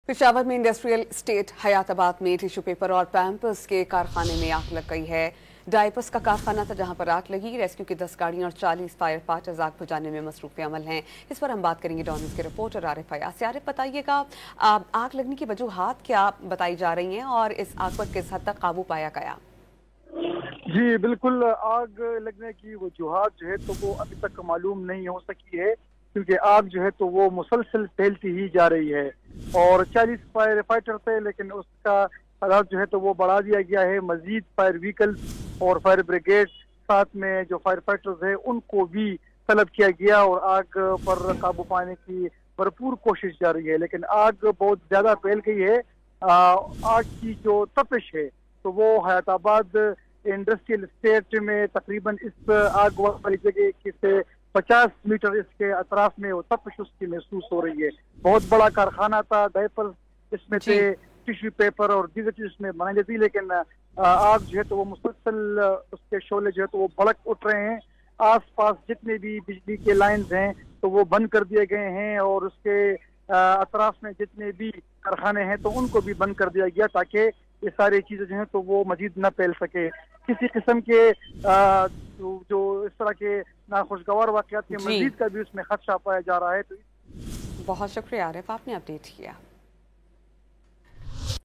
पेशावर में industrial state Hayatabad में tissue paper और पैम्पर्स के कारखाने में आग लग गई है। डायपर्स का कारखाना था जहां पर आग लगी। रेस्क्यू की 10 गाड़ियां और 40 फायर फाइटर्स आग बुझाने में मसरूफ अमल हैं। इस पर हम बात करेंगे डॉन न्यूज़ के रिपोर्टर आरिफ अयाज से। आरिफ, बताइएगा आग लगने की वजूहात क्या बताई जा रही हैं और इस आग पर किस हद तक काबू पाया गया? जी बिल्कुल, आग लगने की वजूहात जो है तो वो अभी तक मालूम नहीं हो सकी है, क्योंकि आग जो है तो वो मुसलसल फैलती ही जा रही है और 40 फायर फाइटर थे, लेकिन उसका तादाद जो है तो वो बढ़ा दिया गया है। मजीद फायर व्हीकल्स और फायर ब्रिगेड साथ में जो फायर फाइटर्स है उनको भी तलब किया गया और आग पर काबू पाने की भरपूर कोशिश जारी है, लेकिन आग बहुत ज्यादा फैल गई है। आग की जो तपिश है तो वो हयाताबाद इंडस्ट्रियल स्टेट में तकरीबन इस आग वाली जगह से 50 मीटर इसके अतराफ में वो तपिश उसकी महसूस हो रही है। बहुत बड़ा कारखाना था, डायपर इसमें थे, टिश्यू पेपर और दीगर चीज इसमें बनाई जाती, लेकिन आग जो है तो वो मुसलसल उसके शोले जो है तो वो भड़क उठ रहे हैं। आस पास जितने भी बिजली के लाइन्स हैं तो वो बंद कर दिए गए हैं और उसके अतराफ में जितने भी कारखाने हैं तो उनको भी बंद कर दिया गया, ताकि ये सारी चीजें जो हैं तो वो मजीद न फैल सके। किसी किस्म के जो इस तरह के नाखुशगवार वाकयात के मजीद का भी उसमें खदशा पाया जा रहा है। तो बहुत शुक्रिया आरिफ, आपने अपडेट किया।